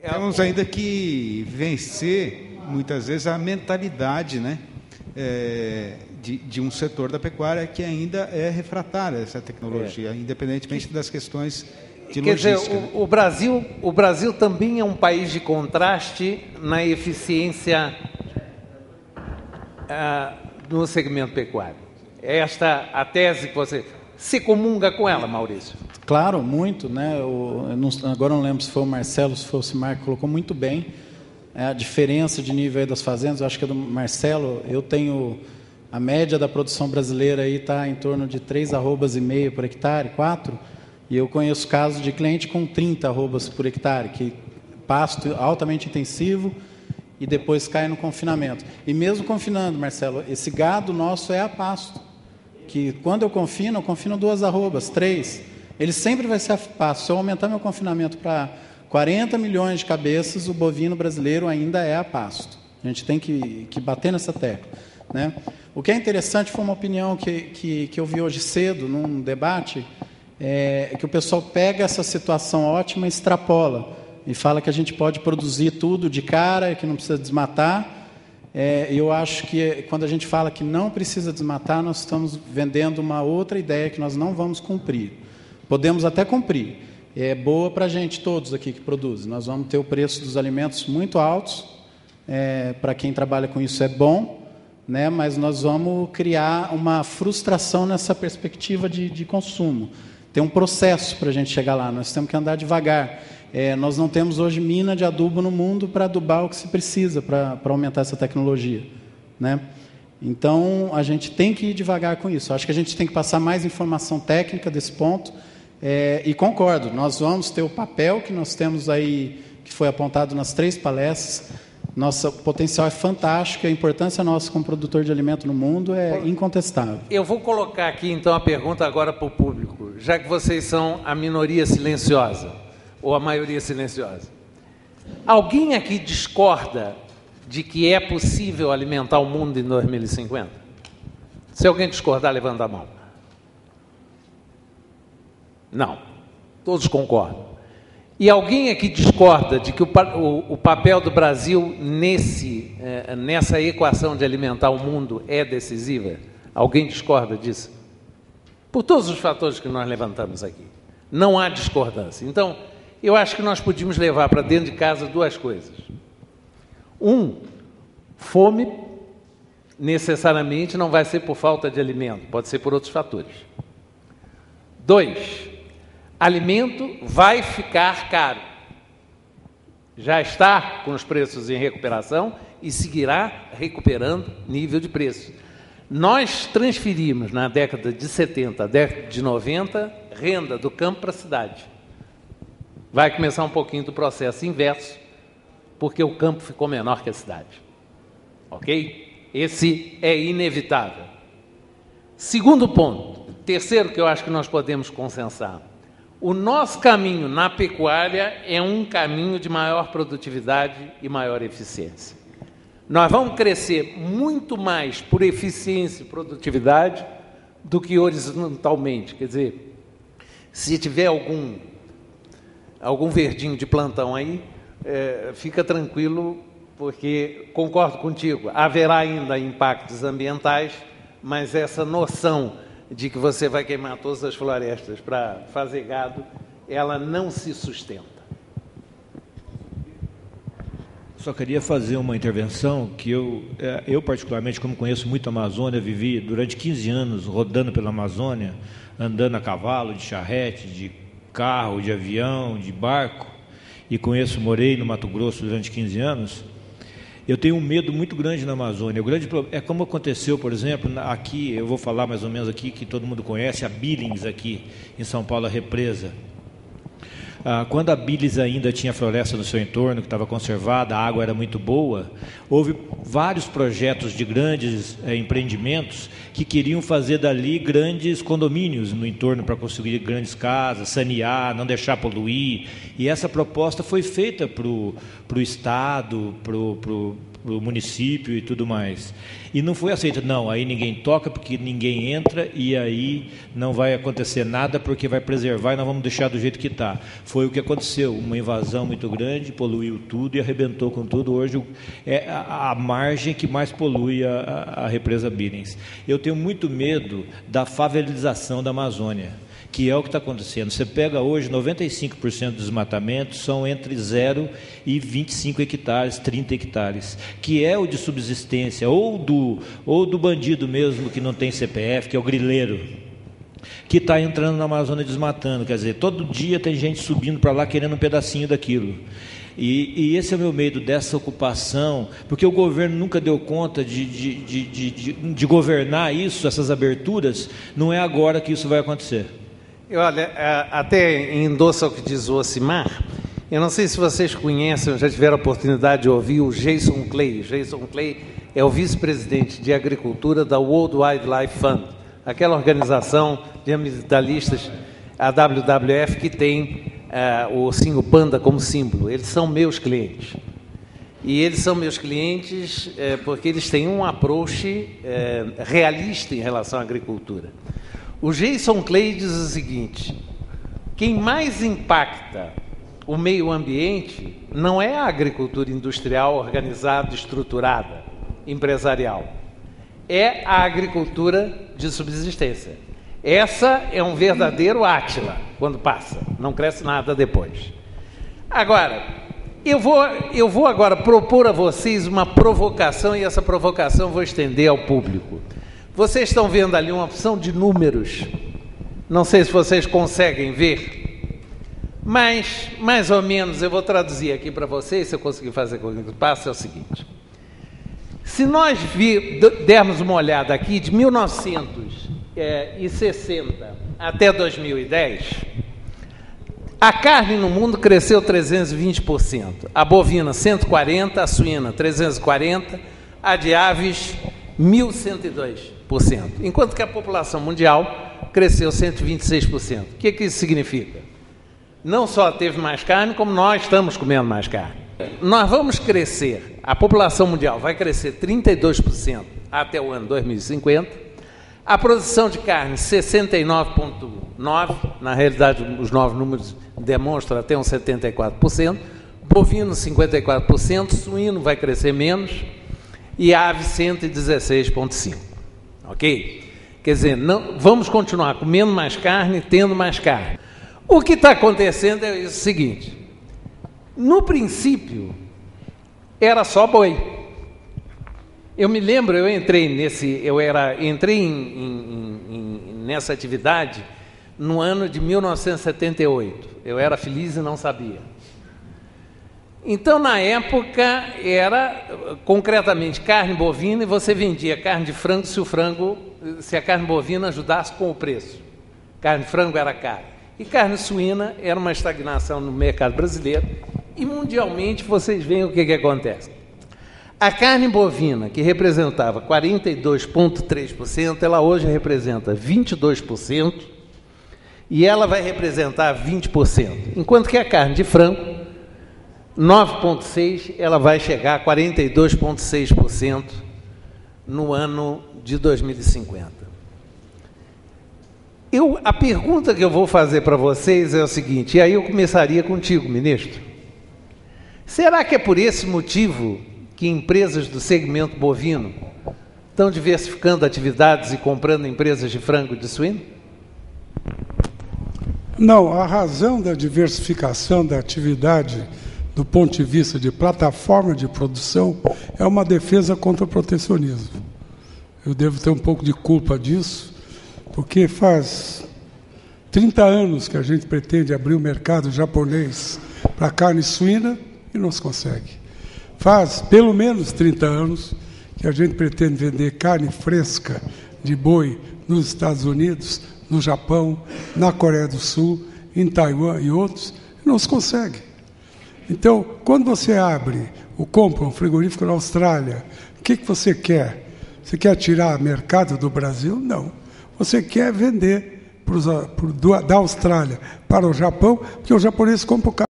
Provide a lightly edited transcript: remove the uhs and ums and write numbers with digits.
Temos ainda que vencer, muitas vezes, a mentalidade, né, de um setor da pecuária que ainda é refratário a essa tecnologia, independentemente das questões de logística. Quer dizer, o Brasil também é um país de contraste na eficiência no segmento pecuário. Esta a tese que você se comunga com ela, Maurício? Claro, muito, né? Agora não lembro se foi o Marcelo, se foi o Simar que colocou muito bem a diferença de nível aí das fazendas. Eu acho que é do Marcelo. Eu tenho a média da produção brasileira aí está em torno de 3,5 arrobas por hectare, 4. E eu conheço casos de cliente com 30 arrobas por hectare, que pasto altamente intensivo e depois cai no confinamento. E mesmo confinando, Marcelo, esse gado nosso é a pasto, que quando eu confino 2 arrobas, 3. Ele sempre vai ser a pasto. Se eu aumentar meu confinamento para 40 milhões de cabeças, o bovino brasileiro ainda é a pasto. A gente tem que bater nessa tecla, né? O que é interessante foi uma opinião que eu vi hoje cedo, num debate, que o pessoal pega essa situação ótima e extrapola, e fala que a gente pode produzir tudo de cara, que não precisa desmatar. Eu acho que quando a gente fala que não precisa desmatar, nós estamos vendendo uma outra ideia que nós não vamos cumprir. Podemos até cumprir. É boa para a gente, todos aqui que produzem. Nós vamos ter o preço dos alimentos muito altos. Para quem trabalha com isso é bom, né? Mas nós vamos criar uma frustração nessa perspectiva de consumo. Tem um processo para a gente chegar lá. Nós temos que andar devagar. Nós não temos hoje mina de adubo no mundo para adubar o que se precisa para aumentar essa tecnologia, né? Então, a gente tem que ir devagar com isso. Acho que a gente tem que passar mais informação técnica desse ponto. E concordo, nós vamos ter o papel que nós temos aí, que foi apontado nas 3 palestras. Nosso potencial é fantástico, a importância nossa como produtor de alimento no mundo é incontestável. Eu vou colocar aqui, então, a pergunta agora para o público, já que vocês são a minoria silenciosa, ou a maioria silenciosa. Alguém aqui discorda de que é possível alimentar o mundo em 2050? Se alguém discordar, levanta a mão. Não. Todos concordam. E alguém aqui discorda de que o papel do Brasil nessa equação de alimentar o mundo é decisiva? Alguém discorda disso? Por todos os fatores que nós levantamos aqui. Não há discordância. Então, eu acho que nós podíamos levar para dentro de casa 2 coisas. Fome, necessariamente, não vai ser por falta de alimento, pode ser por outros fatores. 2, alimento vai ficar caro. Já está com os preços em recuperação e seguirá recuperando nível de preço. Nós transferimos, na década de 70, década de 90, renda do campo para a cidade. Vai começar um pouquinho do processo inverso, porque o campo ficou menor que a cidade. Ok? Esse é inevitável. Segundo ponto, terceiro que eu acho que nós podemos consensar. O nosso caminho na pecuária é um caminho de maior produtividade e maior eficiência. Nós vamos crescer muito mais por eficiência e produtividade do que horizontalmente. Quer dizer, se tiver algum verdinho de plantão aí, fica tranquilo, porque, concordo contigo, haverá ainda impactos ambientais, mas essa noção de que você vai queimar todas as florestas para fazer gado, ela não se sustenta. Só queria fazer uma intervenção que eu particularmente, como conheço muito a Amazônia, vivi durante 15 anos rodando pela Amazônia, andando a cavalo, de charrete, de carro, de avião, de barco, e morei no Mato Grosso durante 15 anos. Eu tenho um medo muito grande na Amazônia. O grande problema é como aconteceu, por exemplo, aqui, eu vou falar mais ou menos aqui, que todo mundo conhece, a Billings aqui em São Paulo, a represa. Quando a Billings ainda tinha floresta no seu entorno, que estava conservada, a água era muito boa, houve vários projetos de grandes empreendimentos que queriam fazer dali grandes condomínios no entorno para construir grandes casas, sanear, não deixar poluir. E essa proposta foi feita para o Estado, município e tudo mais. E não foi aceito, não, aí ninguém toca porque ninguém entra e aí não vai acontecer nada porque vai preservar e nós vamos deixar do jeito que está. Foi o que aconteceu, uma invasão muito grande, poluiu tudo e arrebentou com tudo. Hoje é a margem que mais polui a represa Billings. Eu tenho muito medo da favelização da Amazônia, que é o que está acontecendo. Você pega hoje 95% dos desmatamentos são entre 0 e 25 hectares, 30 hectares, que é o de subsistência, ou do bandido mesmo que não tem CPF, que é o grileiro, que está entrando na Amazônia desmatando. Quer dizer, todo dia tem gente subindo para lá querendo um pedacinho daquilo. E esse é o meu medo dessa ocupação, porque o governo nunca deu conta de governar isso, essas aberturas. Não é agora que isso vai acontecer. Olha, até endossa o que diz o Ocimar. Eu não sei se vocês conhecem, já tiveram a oportunidade de ouvir o Jason Clay. Jason Clay é o vice-presidente de agricultura da World Wildlife Fund, aquela organização de ambientalistas, a WWF, que tem o ursinho panda como símbolo. Eles são meus clientes. E eles são meus clientes porque eles têm um approach realista em relação à agricultura. O Jason Clay diz o seguinte: quem mais impacta o meio ambiente não é a agricultura industrial organizada, estruturada, empresarial. É a agricultura de subsistência. Essa é um verdadeiro Átila, quando passa. Não cresce nada depois. Agora, eu vou agora propor a vocês uma provocação, e essa provocação eu vou estender ao público. Vocês estão vendo ali uma opção de números. Não sei se vocês conseguem ver, mas, mais ou menos, eu vou traduzir aqui para vocês, se eu conseguir fazer com que passe, é o seguinte. Se nós dermos uma olhada aqui, de 1960 até 2010, a carne no mundo cresceu 320%, a bovina 140%, a suína 340%, a de aves 1.102%, enquanto que a população mundial cresceu 126%. O que isso significa? Não só teve mais carne, como nós estamos comendo mais carne. Nós vamos crescer, a população mundial vai crescer 32% até o ano 2050, a produção de carne 69,9%, na realidade os novos números demonstram até uns 74%, bovino 54%, suíno vai crescer menos, e ave 116,5%. Ok? Quer dizer, não, vamos continuar comendo mais carne, tendo mais carne. O que está acontecendo é o seguinte: no princípio, era só boi. Eu me lembro, eu entrei nessa atividade no ano de 1978. Eu era feliz e não sabia. Então, na época, era concretamente carne bovina, e você vendia carne de frango se a carne bovina ajudasse com o preço. Carne de frango era cara. E carne suína era uma estagnação no mercado brasileiro. E mundialmente, vocês veem o que acontece. A carne bovina, que representava 42,3%, ela hoje representa 22%, e ela vai representar 20%. Enquanto que a carne de frango, 9,6%, ela vai chegar a 42,6% no ano de 2050. A pergunta que eu vou fazer para vocês é o seguinte, e aí eu começaria contigo, ministro. Será que é por esse motivo que empresas do segmento bovino estão diversificando atividades e comprando empresas de frango e de suíno? Não, a razão da diversificação da atividade do ponto de vista de plataforma de produção é uma defesa contra o protecionismo. Eu devo ter um pouco de culpa disso, porque faz 30 anos que a gente pretende abrir o mercado japonês para carne suína e não se consegue. Faz pelo menos 30 anos que a gente pretende vender carne fresca de boi nos Estados Unidos, no Japão, na Coreia do Sul, em Taiwan e outros, e não se consegue. Então, quando você compra um frigorífico na Austrália, o que você quer? Você quer tirar mercado do Brasil? Não. Você quer vender da Austrália para o Japão, porque os japoneses compram carne